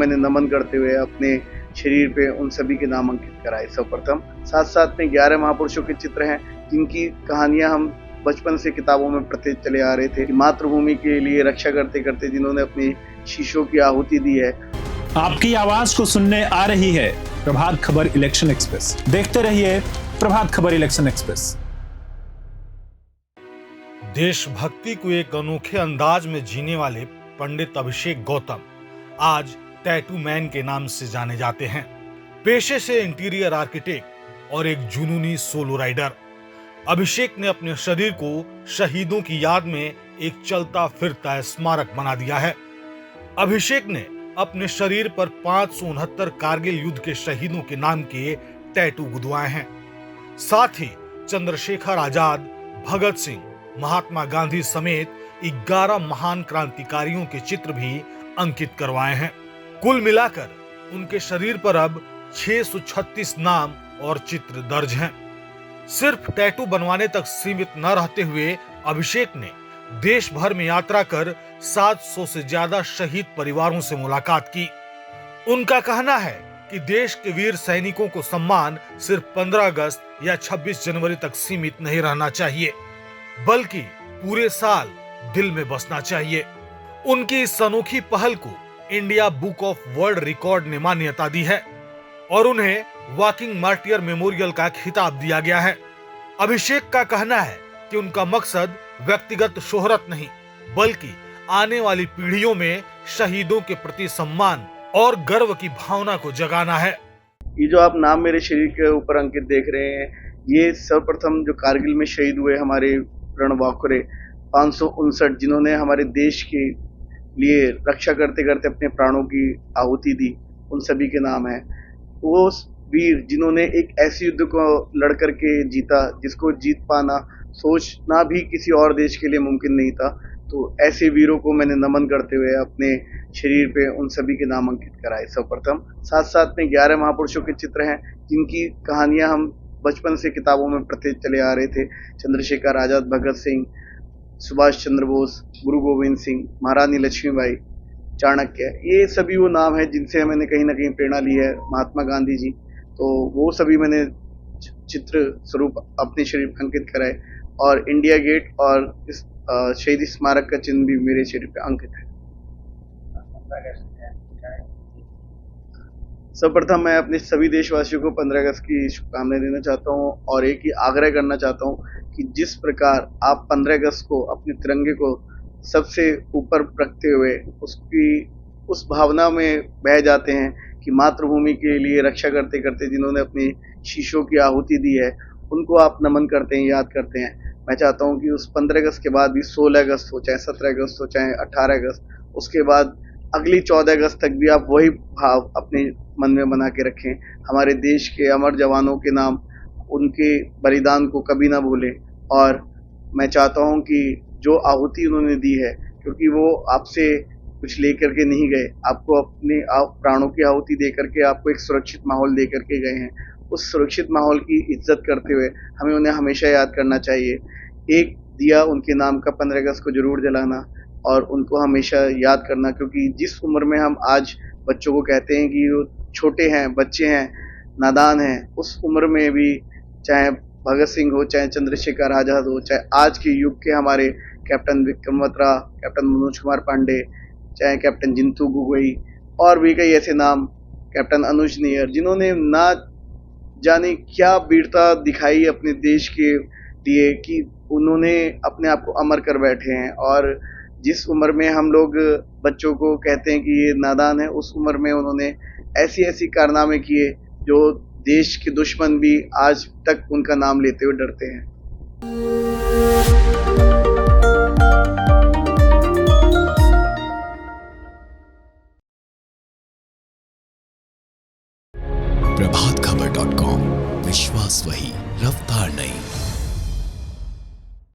मैंने नमन करते हुए अपने शरीर पे उन सभी के नाम अंकित कराए सर्वप्रथम। साथ साथ में 11 महापुरुषों के चित्र हैं जिनकी कहानियां हम बचपन से किताबों में पढ़ते चले आ रहे थे कि मातृभूमि के लिए रक्षा करते करते जिन्होंने अपनी शीशों की आहुति दी है। आपकी आवाज को सुनने आ रही है प्रभात खबर इलेक्शन एक्सप्रेस। देखते रहिए प्रभात खबर इलेक्शन एक्सप्रेस। देशभक्ति को एक अनोखे अंदाज में जीने वाले पंडित अभिषेक गौतम आज टैटू मैन के नाम से जाने जाते हैं। पेशे से इंटीरियर आर्किटेक्ट और एक जुनूनी सोलो राइडर, अभिषेक ने अपने शरीर को शहीदों की याद में एक चलता फिरता स्मारक बना दिया है। अभिषेक ने अपने शरीर पर 569 कारगिल युद्ध के शहीदों के नाम के टैटू गुदवाए हैं। साथ ही चंद्रशेखर आजाद, भगत सिंह, महात्मा गांधी समेत 11 महान क्रांतिकारियों के चित्र भी अंकित करवाए हैं। कुल मिलाकर उनके शरीर पर अब 636 नाम और चित्र दर्ज हैं। सिर्फ टैटू बनवाने तक सीमित न रहते हुए अभिषेक ने देश भर में यात्रा कर 700 से ज्यादा शहीद परिवारों से मुलाकात की। उनका कहना है कि देश के वीर सैनिकों को सम्मान सिर्फ 15 अगस्त या 26 जनवरी तक सीमित नहीं रहना चाहिए, बल्कि पूरे साल दिल में बसना चाहिए। उनकी इस अनोखी पहल को India book of world record ने मान्यता दी है और उन्हें वॉकिंग मार्टियर मेमोरियल का खिताब दिया गया है। अभिषेक का कहना है कि उनका मकसद व्यक्तिगत शोहरत नहीं, बल्कि आने वाली पीढ़ियों में शहीदों के प्रति सम्मान और गर्व की भावना को जगाना है। ये जो आप नाम मेरे शरीर के ऊपर अंकित देख रहे हैं, ये सर्वप्रथम जो कारगिल में शहीद हुए हमारे रणबांकुरे 559 जिन्होंने हमारे देश के लिए रक्षा करते करते अपने प्राणों की आहुति दी, उन सभी के नाम है। वो वीर जिन्होंने एक ऐसे युद्ध को लड़ करके जीता जिसको जीत पाना सोचना भी किसी और देश के लिए मुमकिन नहीं था, तो ऐसे वीरों को मैंने नमन करते हुए अपने शरीर पे उन सभी के नाम अंकित कराए सर्वप्रथम। साथ साथ में 11 महापुरुषों के चित्र हैं जिनकी कहानियां हम बचपन से किताबों में पढ़ते चले आ रहे थे। चंद्रशेखर आजाद, भगत सिंह, सुभाष चंद्र बोस, गुरु गोविंद सिंह, महारानी लक्ष्मीबाई, चाणक्य, ये सभी वो नाम है जिनसे मैंने कहीं ना कहीं प्रेरणा ली है। महात्मा गांधी जी, तो वो सभी मैंने चित्र स्वरूप अपने शरीर पर अंकित कराए और इंडिया गेट और इस शहीदी स्मारक का चिन्ह भी मेरे शरीर पे अंकित है। सर्वप्रथम मैं अपने सभी देशवासियों को 15 अगस्त की शुभकामनाएं देना चाहता हूं और एक ही आग्रह करना चाहता हूं कि जिस प्रकार आप 15 अगस्त को अपने तिरंगे को सबसे ऊपर रखते हुए उसकी उस भावना में बह जाते हैं कि मातृभूमि के लिए रक्षा करते करते जिन्होंने अपनी शीशों की आहुति दी है, उनको आप नमन करते हैं, याद करते हैं। मैं चाहता हूं कि उस 15 अगस्त के बाद भी 16 अगस्त हो, चाहे 17 अगस्त हो, चाहे 18 अगस्त, उसके बाद अगली 14 अगस्त तक भी आप वही भाव अपने मन में बना के रखें। हमारे देश के अमर जवानों के नाम, उनके बलिदान को कभी ना भूलें। और मैं चाहता हूं कि जो आहुति उन्होंने दी है, क्योंकि वो आपसे कुछ लेकर के नहीं गए, आपको अपने प्राणों की आहुति दे करके आपको एक सुरक्षित माहौल दे करके गए हैं। उस सुरक्षित माहौल की इज्जत करते हुए हमें उन्हें हमेशा याद करना चाहिए। एक दिया उनके नाम का 15 अगस्त को जरूर जलाना और उनको हमेशा याद करना, क्योंकि जिस उम्र में हम आज बच्चों को कहते हैं कि वो छोटे हैं, बच्चे हैं, नादान हैं, उस उम्र में भी चाहे भगत सिंह हो, चाहे चंद्रशेखर आजाद हो, चाहे आज के युग के हमारे कैप्टन विक्रम बत्रा, कैप्टन मनोज कुमार पांडे, चाहे कैप्टन जिंतू गोगोई और भी कई ऐसे नाम, कैप्टन अनुज नैयर, जिन्होंने ना जाने क्या वीरता दिखाई अपने देश के लिए कि उन्होंने अपने आप को अमर कर बैठे हैं। और जिस उम्र में हम लोग बच्चों को कहते हैं कि ये नादान है, उस उम्र में उन्होंने ऐसी ऐसी कारनामे किए जो देश के दुश्मन भी आज तक उनका नाम लेते हुए डरते हैं। प्रभातखबर.com, विश्वास वही, रफ्तार नहीं।